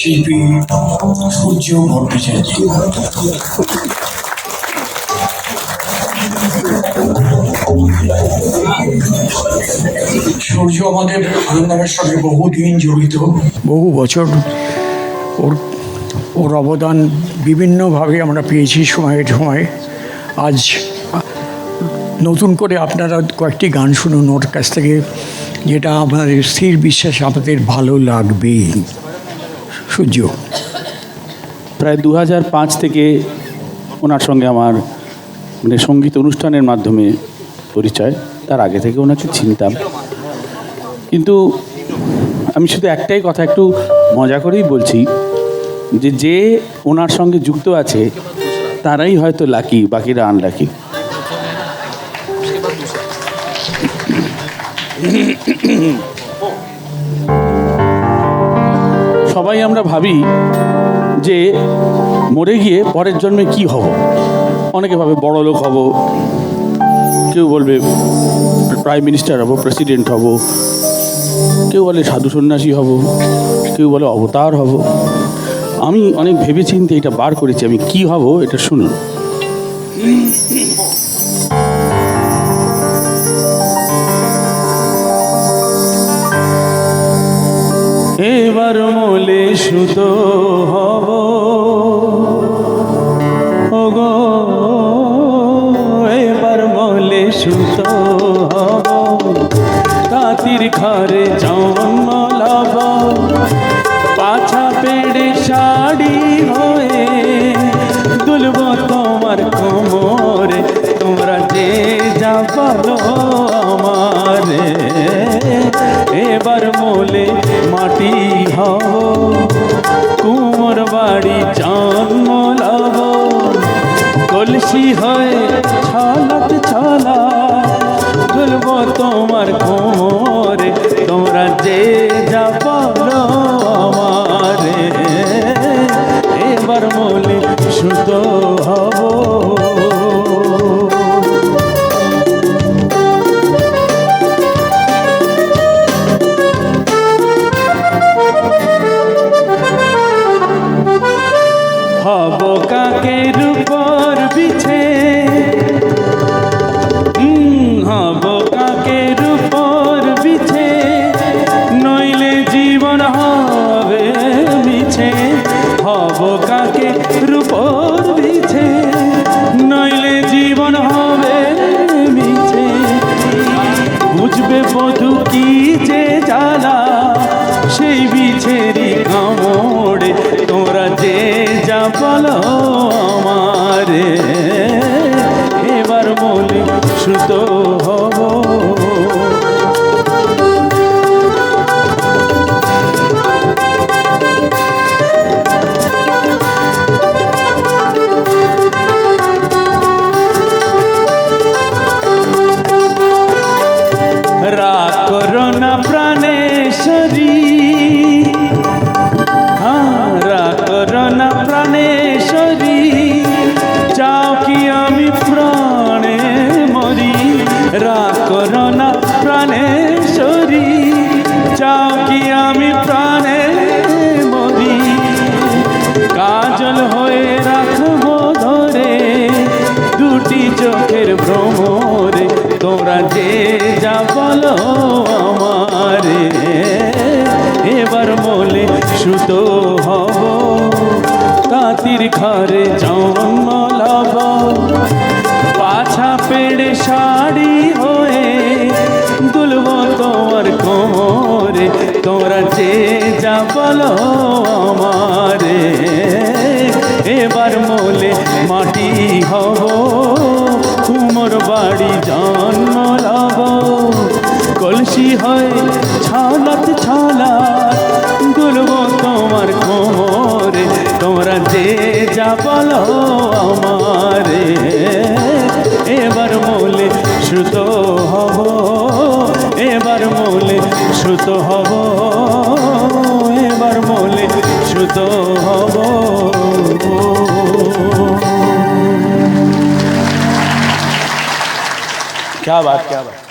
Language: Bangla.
শিল্পী সূর্য ভট্টাচার্য। সূর্য আমাদের আনন্দের সঙ্গে বহুদিন জড়িত, বহু বছর ওর অবদান বিভিন্নভাবে আমরা পেয়েছি সময়ের সময়। আজ নতুন করে আপনারা কয়েকটি গান শুনুন ওর কাছ থেকে, যেটা আমাদের স্থির বিশ্বাস আপনাদের ভালো লাগবে। সূর্য প্রায় 2005 থেকে ওনার সঙ্গে আমার মানে সঙ্গীত অনুষ্ঠানের মাধ্যমে পরিচয়। তার আগে থেকে ওনাকে চিনতাম, কিন্তু আমি শুধু একটাই কথা একটু মজা করেই বলছি যে ওনার সঙ্গে যুক্ত আছে তারাই হয়তো লাকি, বাকিরা আনলাকি। সবাই আমরা ভাবি যে মরে গিয়ে পরের জন্মে কি হব। অনেকে ভাবে বড় লোক হব, কেউ বলবে প্রাইম মিনিস্টার হব, প্রেসিডেন্ট হব, কেউ বলে সাধু সন্ন্যাসী হব, কেউ বলে অবতার হব। আমি অনেক ভেবেচিন্তে এটা বার করেছি আমি কি হব, এটা শুনুন। এবার মোলে সুতো হব ওগো, এবার মোলে সুতো হব, তাঁতির ঘরে জন্ম লব, পাছা পেড়ে শাড়ি হয়ে দুলব তোমার কোমরে, তোমরা যে যা বলো আমারে। এবার মোলে মাটি হব, কুমোর বাড়ি জন্ম লব, কলসি হয়ে ছলাত ছলা দুলব তোমার কোমরে, তোমরা যে যা বলো আমারে। এবার মোলে সুতো হব। হব কাকের উপর বিছে, হব কাকের উপর বিছে, নইলে জীবন হবে মিছে। হব কাকের উপর বিছে, নইলে জীবন হবে মিছে। বুঝবে বধূ কি যে জ্বালা, সেই বিছেরি কামড়ে, তোমরা যে যা বলো আমারে। এবার মোলে সুতো হব। রাগ করো না প্রাণেশ্বরী, রাগ করো না প্রাণেশ্বরী, চাও কি আমি প্রাণে মরি। রাগ করো না প্রাণেশ্বরী, চাও কি আমি প্রাণে মরি। কাজল হয়ে রাখবো ধরে দুটি চোখের ভ্রমরে, তোমরা যে যা বলো আমারে। এবার মোলে সুতো হব, তাঁতির ঘরে জন্ম লব, পাছা পেড়ে শাড়ি হয়ে দুলব তোমার কোমরে, তোমরা যে যা বলো আমারে। এবার মোলে মাটি হব, কুমোর বাড়ি জন্ম লব, কলসি হয়ে ছলাত ছলা দুলব তোমার কোমরে, তোমরা যে যা বলো আমারে। এবার মোলে সুতো হব, এবার মোলে সুতো হব, এবার মোলে সুতো হব। क्या बात, क्या बात।